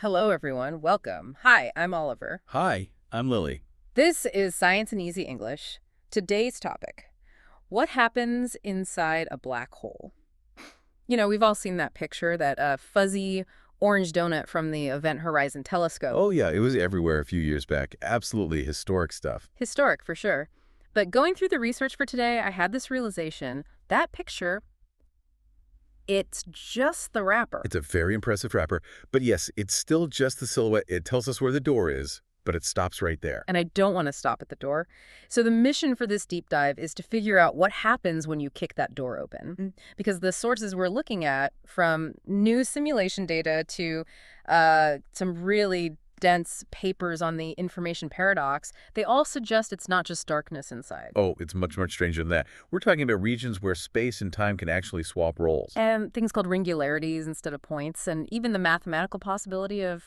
Hello, everyone. Welcome. Hi, I'm Oliver. Hi, I'm Lily. This is Science in Easy English. Today's topic: what happens inside a black hole? We've all seen that picture, that fuzzy orange donut from the Event Horizon Telescope. Oh, yeah, it was everywhere a few years back. Absolutely historic stuff. Historic, for sure. But going through the research for today, I had this realization. That picture, it's just the wrapper. It's a very impressive wrapper, but yes, it's still just the silhouette. It tells us where the door is, but it stops right there. And I don't want to stop at the door. So the mission for this deep dive is to figure out what happens when you kick that door open. Because the sources we're looking at, from new simulation data to some really dense papers on the information paradox, they all suggest it's not just darkness inside. Oh, it's much, much stranger than that. We're talking about regions where space and time can actually swap roles. And things called singularities instead of points, and even the mathematical possibility of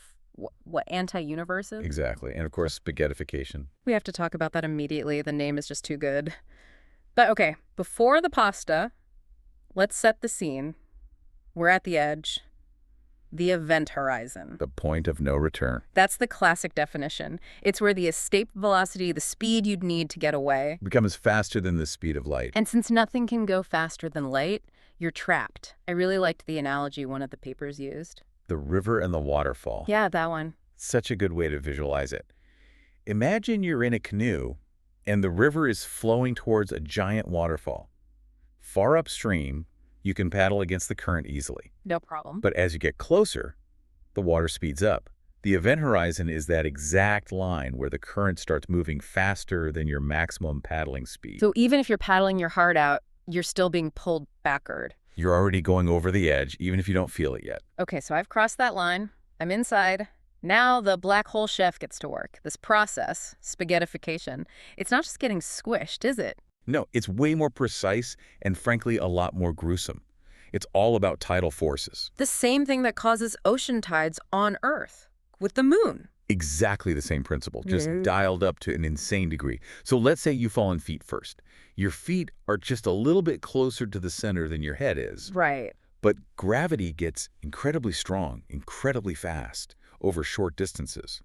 what anti-universe is. Exactly. And of course, spaghettification. We have to talk about that immediately. The name is just too good. But okay, before the pasta, let's set the scene. We're at the edge. The event horizon. The point of no return. That's the classic definition. It's where the escape velocity, the speed you'd need to get away, Becomes faster than the speed of light. and since nothing can go faster than light, you're trapped. I really liked the analogy one of the papers used. The river and the waterfall. Yeah, that one. Such a good way to visualize it. Imagine you're in a canoe and the river is flowing towards a giant waterfall. Far upstream, you can paddle against the current easily. No problem. But as you get closer, the water speeds up. The event horizon is that exact line where the current starts moving faster than your maximum paddling speed. So even if you're paddling your heart out, you're still being pulled backward. You're already going over the edge, even if you don't feel it yet. Okay, so I've crossed that line. I'm inside. Now the black hole chef gets to work. This process, spaghettification, it's not just getting squished, is it? No, it's way more precise and frankly a lot more gruesome. It's all about tidal forces. The same thing that causes ocean tides on Earth with the moon. Exactly the same principle, just dialed up to an insane degree. So let's say you fall on feet first. Your feet are just a little bit closer to the center than your head is. Right. But gravity gets incredibly strong, incredibly fast, over short distances.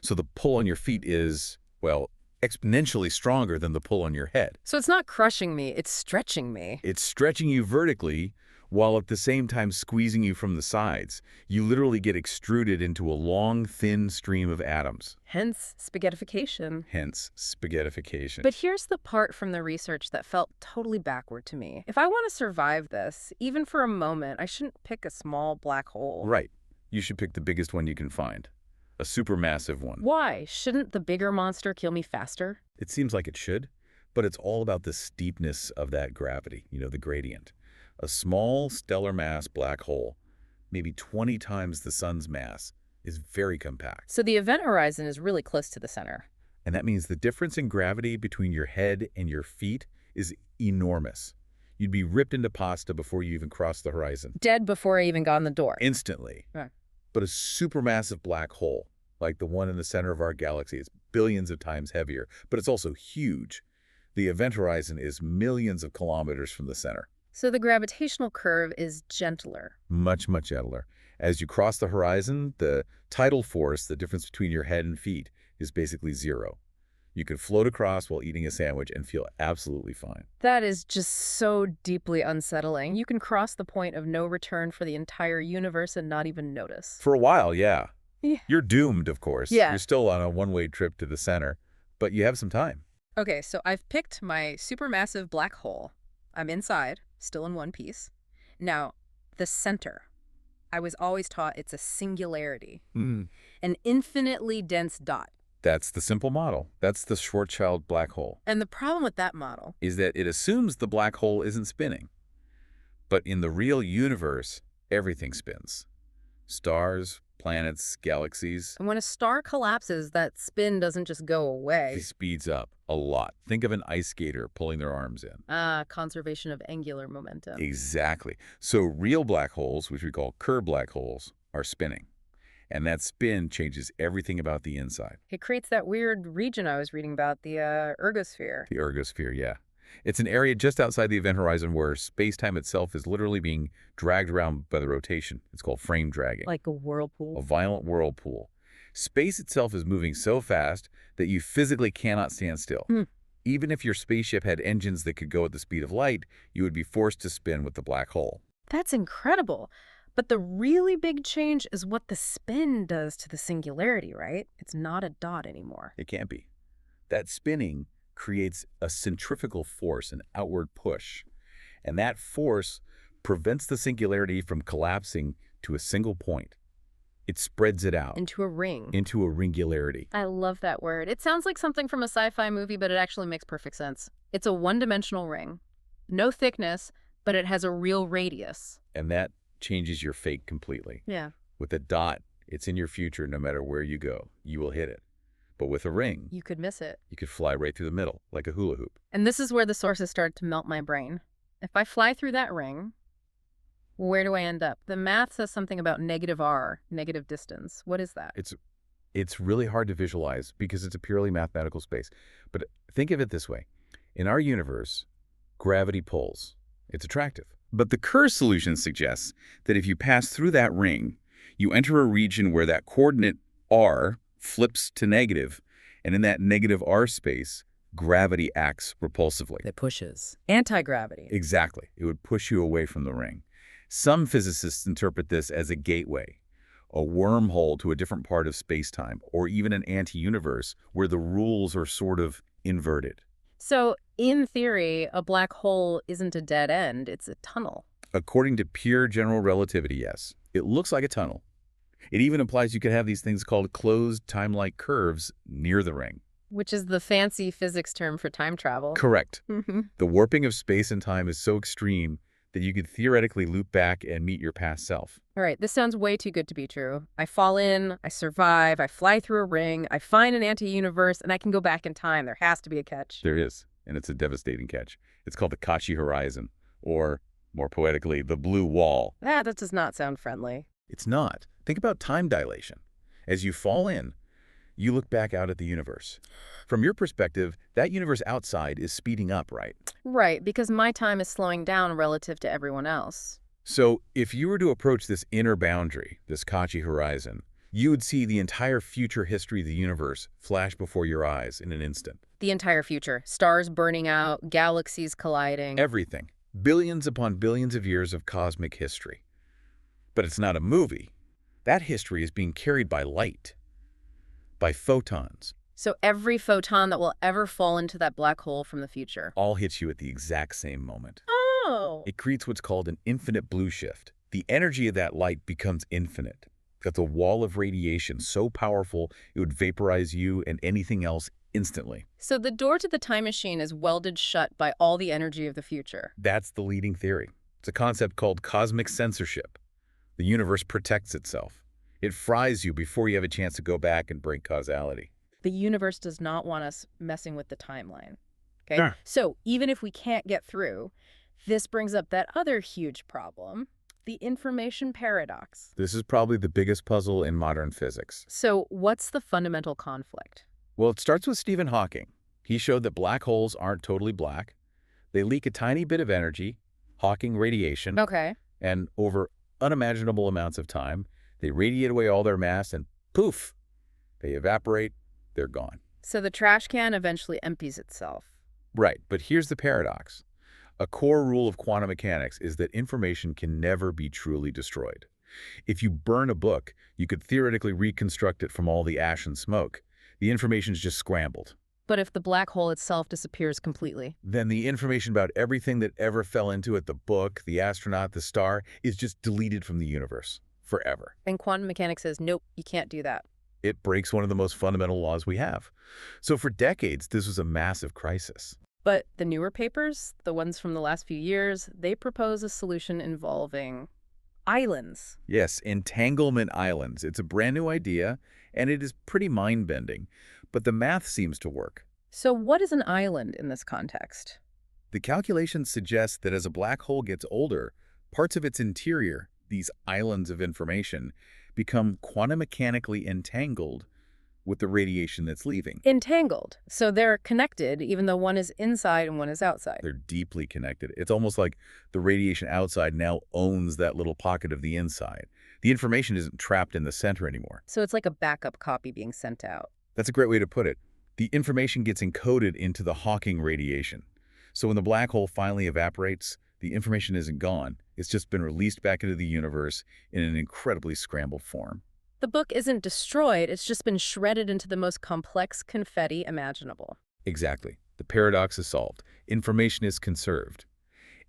So the pull on your feet is, well, exponentially stronger than the pull on your head. So it's not crushing me, it's stretching me. It's stretching you vertically while at the same time squeezing you from the sides. You literally get extruded into a long, thin stream of atoms. Hence, spaghettification. Hence, spaghettification. But here's the part from the research that felt totally backward to me. If I want to survive this, even for a moment, I shouldn't pick a small black hole. Right. You should pick the biggest one you can find. A supermassive one. Why? Shouldn't the bigger monster kill me faster? It seems like it should, but it's all about the steepness of that gravity, the gradient. A small stellar mass black hole, maybe 20 times the sun's mass, is very compact. So the event horizon is really close to the center. And that means the difference in gravity between your head and your feet is enormous. You'd be ripped into pasta before you even cross the horizon. Dead before I even got in the door. Instantly. Right. But a supermassive black hole, like the one in the center of our galaxy, is billions of times heavier, but it's also huge. The event horizon is millions of kilometers from the center. So the gravitational curve is gentler. Much, much gentler. As you cross the horizon, the tidal force, the difference between your head and feet, is basically zero. You can float across while eating a sandwich and feel absolutely fine. That is just so deeply unsettling. You can cross the point of no return for the entire universe and not even notice. For a while, yeah. Yeah. You're doomed, of course. Yeah. You're still on a one-way trip to the center, but you have some time. Okay, so I've picked my supermassive black hole. I'm inside, still in one piece. Now, the center. I was always taught it's a singularity, an infinitely dense dot. That's the simple model. That's the Schwarzschild black hole. And the problem with that model Is that it assumes the black hole isn't spinning. But in the real universe, everything spins. Stars, planets, galaxies. and when a star collapses, that spin doesn't just go away. It speeds up a lot. Think of an ice skater pulling their arms in. Conservation of angular momentum. Exactly. So real black holes, which we call Kerr black holes, are spinning. And that spin changes everything about the inside. It creates that weird region I was reading about, the ergosphere. The ergosphere, yeah. It's an area just outside the event horizon where space-time itself is literally being dragged around by the rotation. It's called frame dragging. Like a A whirlpool. violent whirlpool. Space itself is moving so fast that you physically cannot stand still. Hmm. Even if your spaceship had engines that could go at the speed of light, you would be forced to spin with the black hole. That's incredible. But the really big change is what the spin does to the singularity, right? It's not a dot anymore. It can't be. That spinning creates a centrifugal force, an outward push. And that force prevents the singularity from collapsing to a single point. It spreads it out Into a ring. into a ringularity. I love that word. It sounds like something from a sci-fi movie, but it actually makes perfect sense. It's a one-dimensional ring. No thickness, but it has a real radius. And that changes your fate completely. Yeah. With a dot, it's in your future no matter where you go. You will hit it. But with a ring, You could miss it. you could fly right through the middle, like a hula hoop. And this is where the sources start to melt my brain. If I fly through that ring, where do I end up? The math says something about -r, negative distance. What is that? It's really hard to visualize because it's a purely mathematical space. But think of it this way. In our universe, gravity pulls. It's attractive. But the Kerr solution suggests that if you pass through that ring, you enter a region where that coordinate r flips to negative, and in that negative r space, gravity acts repulsively. It pushes. Anti-gravity. Exactly. It would push you away from the ring. Some physicists interpret this as a gateway, a wormhole to a different part of space-time, or even an anti-universe where the rules are sort of inverted. So, in theory, a black hole isn't a dead end, it's a tunnel. According to pure general relativity, yes. It looks like a tunnel. It even implies you could have these things called closed time-like curves near the ring. Which is the fancy physics term for time travel. Correct. Mm-hmm. The warping of space and time is so extreme that you could theoretically loop back and meet your past self. All right, this sounds way too good to be true. I fall in, I survive, I fly through a ring, I find an anti-universe, and I can go back in time. There has to be a catch. There is, and it's a devastating catch. It's called the Kachi Horizon, or, more poetically, the Blue Wall. That does not sound friendly. It's not. Think about time dilation. As you fall in, you look back out at the universe. From your perspective, that universe outside is speeding up, right? Right, because my time is slowing down relative to everyone else. So if you were to approach this inner boundary, this Kachi Horizon, you would see the entire future history of the universe flash before your eyes in an instant. The entire future. Stars burning out, galaxies colliding. Everything. Billions upon billions of years of cosmic history. But it's not a movie. That history is being carried by light, by photons. So every photon that will ever fall into that black hole from the future. All hits you at the exact same moment. Oh! It creates what's called an infinite blue shift. The energy of that light becomes infinite. That's a wall of radiation so powerful it would vaporize you and anything else instantly. So the door to the time machine is welded shut by all the energy of the future. That's the leading theory. It's a concept called cosmic censorship. The universe protects itself. It fries you before you have a chance to go back and break causality. The universe does not want us messing with the timeline. Okay? Sure. So even if we can't get through, this brings up that other huge problem, the information paradox. This is probably the biggest puzzle in modern physics. So what's the fundamental conflict? Well, it starts with Stephen Hawking. He showed that black holes aren't totally black. They leak a tiny bit of energy, Hawking radiation, Okay. and over unimaginable amounts of time, they radiate away all their mass and poof, they evaporate, they're gone. So the trash can eventually empties itself. Right, but here's the paradox. A core rule of quantum mechanics is that information can never be truly destroyed. If you burn a book, you could theoretically reconstruct it from all the ash and smoke. The information's just scrambled. But if the black hole itself disappears completely? Then the information about everything that ever fell into it, the book, the astronaut, the star, is just deleted from the universe forever. And quantum mechanics says, nope, you can't do that. It breaks one of the most fundamental laws we have. So for decades, this was a massive crisis. But the newer papers, the ones from the last few years, they propose a solution involving islands. Yes, entanglement islands. It's a brand new idea, and it is pretty mind-bending. But the math seems to work. So what is an island in this context? The calculations suggest that as a black hole gets older, parts of its interior, these islands of information, become quantum mechanically entangled with the radiation that's leaving. Entangled. So they're connected, even though one is inside and one is outside. They're deeply connected. It's almost like the radiation outside now owns that little pocket of the inside. The information isn't trapped in the center anymore. So it's like a backup copy being sent out. That's a great way to put it. The information gets encoded into the Hawking radiation. So when the black hole finally evaporates, the information isn't gone. It's just been released back into the universe in an incredibly scrambled form. The book isn't destroyed, it's just been shredded into the most complex confetti imaginable. Exactly. The paradox is solved. Information is conserved.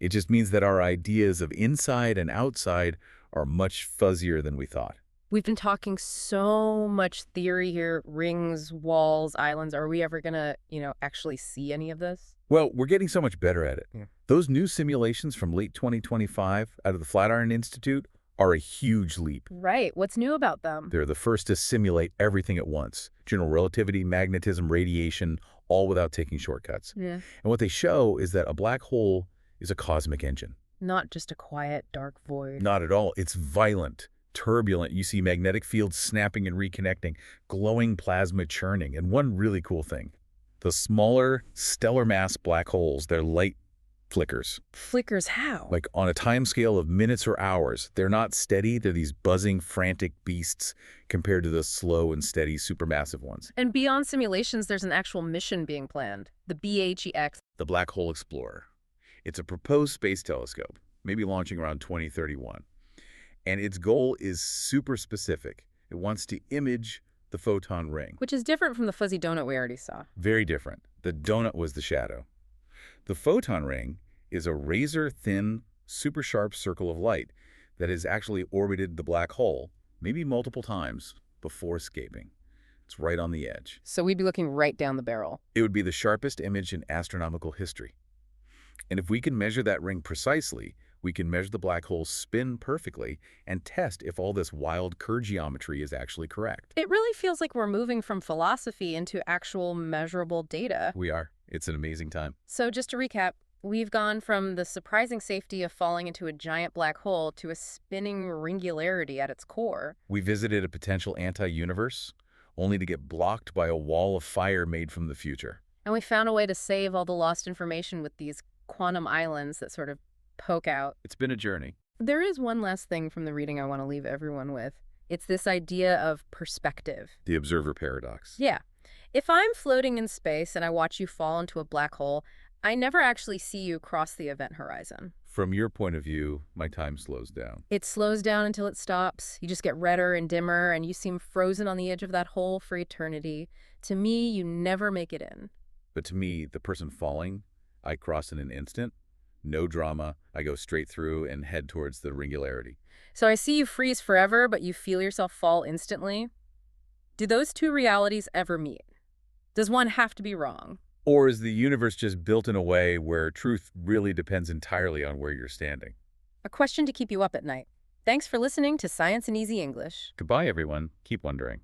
It just means that our ideas of inside and outside are much fuzzier than we thought. We've been talking so much theory here, rings, walls, islands. Are we ever gonna, actually see any of this? Well, we're getting so much better at it. Yeah. Those new simulations from late 2025 out of the Flatiron Institute are a huge leap. Right. What's new about them? They're the first to simulate everything at once. General relativity, magnetism, radiation, all without taking shortcuts. Yeah. And what they show is that a black hole is a cosmic engine. Not just a quiet, dark void. Not at all. It's violent, turbulent. You see magnetic fields snapping and reconnecting, glowing plasma churning. And one really cool thing, the smaller stellar mass black holes, their light flickers. Flickers how? Like on a time scale of minutes or hours. They're not steady. They're these buzzing, frantic beasts compared to the slow and steady supermassive ones. And beyond simulations, there's an actual mission being planned. The BHEX. The Black Hole Explorer. It's a proposed space telescope, maybe launching around 2031. And its goal is super specific. It wants to image the photon ring. Which is different from the fuzzy donut we already saw. Very different. The donut was the shadow. The photon ring is a razor-thin, super sharp circle of light that has actually orbited the black hole, maybe multiple times, before escaping. It's right on the edge. So we'd be looking right down the barrel. It would be the sharpest image in astronomical history. And if we can measure that ring precisely, we can measure the black hole's spin perfectly and test if all this wild Kerr geometry is actually correct. It really feels like we're moving from philosophy into actual measurable data. We are. It's an amazing time. So just to recap, we've gone from the surprising safety of falling into a giant black hole to a spinning ringularity at its core. We visited a potential anti-universe, only to get blocked by a wall of fire made from the future. And we found a way to save all the lost information with these quantum islands that sort of poke out. It's been a journey. There is one last thing from the reading I want to leave everyone with. It's this idea of perspective. The observer paradox. Yeah. If I'm floating in space and I watch you fall into a black hole, I never actually see you cross the event horizon. From your point of view, my time slows down. It slows down until it stops. You just get redder and dimmer, and you seem frozen on the edge of that hole for eternity. To me, you never make it in. But to me, the person falling, I cross in an instant. No drama. I go straight through and head towards the ringularity. So I see you freeze forever, but you feel yourself fall instantly. Do those two realities ever meet? Does one have to be wrong? Or is the universe just built in a way where truth really depends entirely on where you're standing? A question to keep you up at night. Thanks for listening to Science in Easy English. Goodbye, everyone. Keep wondering.